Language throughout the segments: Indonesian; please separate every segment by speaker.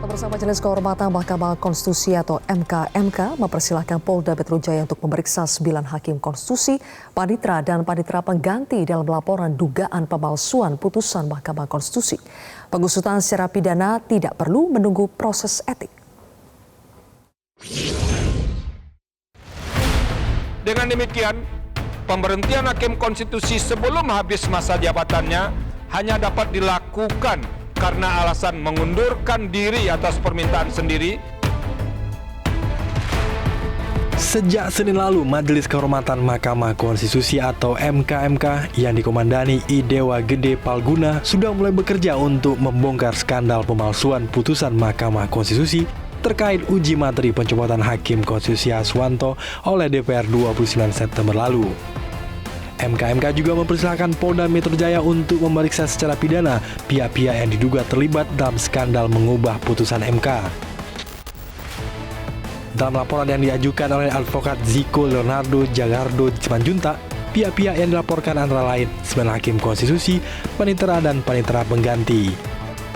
Speaker 1: Pemirsa, Majelis Kehormatan Mahkamah Konstitusi atau MK mempersilahkan Polda Metro Jaya untuk memeriksa 9 hakim konstitusi, panitera dan panitera pengganti dalam laporan dugaan pemalsuan putusan Mahkamah Konstitusi. Pengusutan secara pidana tidak perlu menunggu proses etik.
Speaker 2: Dengan demikian, pemberhentian hakim konstitusi sebelum habis masa jabatannya hanya dapat dilakukan karena alasan mengundurkan diri atas permintaan sendiri.
Speaker 3: Sejak Senin lalu, Majelis Kehormatan Mahkamah Konstitusi atau MK yang dikomandani I Dewa Gede Palguna sudah mulai bekerja untuk membongkar skandal pemalsuan putusan Mahkamah Konstitusi terkait uji materi pencopotan Hakim Konstitusi Aswanto oleh DPR 29 September lalu. MK juga mempersilahkan Polda Metro Jaya untuk memeriksa secara pidana pihak-pihak yang diduga terlibat dalam skandal mengubah putusan MK. Dalam laporan yang diajukan oleh advokat Ziko Leonardo Jagardo Simanjuntak, pihak-pihak yang dilaporkan antara lain 9 hakim konstitusi, panitera dan panitera pengganti.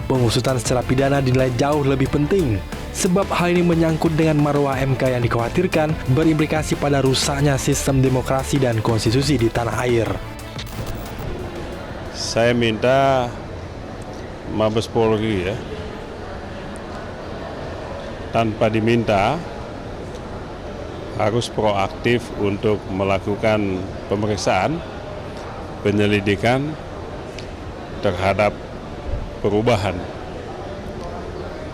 Speaker 3: Pengusutan secara pidana dinilai jauh lebih penting, sebab hal ini menyangkut dengan marwah MK yang dikhawatirkan berimplikasi pada rusaknya sistem demokrasi dan konstitusi di tanah air.
Speaker 4: Saya minta Mabes Polri tanpa diminta harus proaktif untuk melakukan pemeriksaan, penyelidikan terhadap perubahan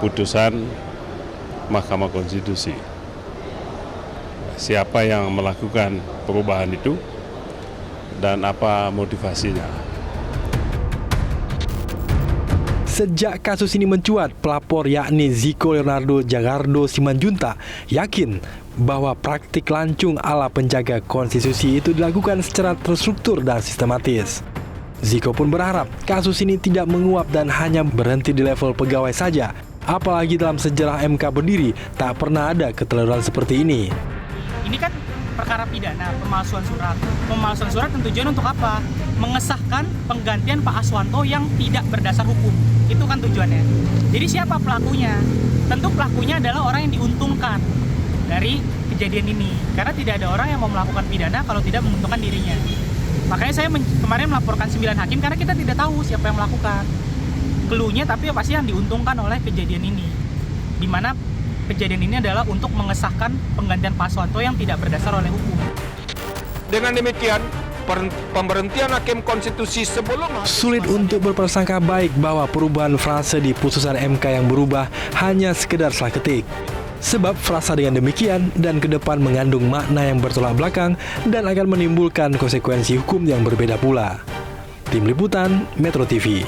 Speaker 4: putusan Mahkamah Konstitusi. Siapa yang melakukan perubahan itu dan apa motivasinya?
Speaker 3: Sejak kasus ini mencuat, pelapor yakni Ziko Leonardo Jagardo Simanjuntak yakin bahwa praktik lancung ala penjaga konstitusi itu dilakukan secara terstruktur dan sistematis. Ziko pun berharap kasus ini tidak menguap dan hanya berhenti di level pegawai saja. Apalagi dalam sejarah MK berdiri, tak pernah ada keteluran seperti ini.
Speaker 5: Ini kan perkara pidana, pemalsuan surat. Pemalsuan surat dan tujuan untuk apa? Mengesahkan penggantian Pak Aswanto yang tidak berdasar hukum. Itu kan tujuannya. Jadi siapa pelakunya? Tentu pelakunya adalah orang yang diuntungkan dari kejadian ini. Karena tidak ada orang yang mau melakukan pidana kalau tidak menguntungkan dirinya. Makanya saya kemarin melaporkan 9 hakim karena kita tidak tahu siapa yang melakukan. Cluenya tapi pasti yang diuntungkan oleh kejadian ini, di mana kejadian ini adalah untuk mengesahkan penggantian Pak Aswanto yang tidak berdasar oleh hukum.
Speaker 2: Dengan demikian, pemberhentian hakim konstitusi sebelum
Speaker 3: sulit untuk berprasangka baik bahwa perubahan frase di putusan MK yang berubah hanya sekedar salah ketik. Sebab frasa dengan demikian dan ke depan mengandung makna yang bertolak belakang dan akan menimbulkan konsekuensi hukum yang berbeda pula. Tim Liputan Metro TV.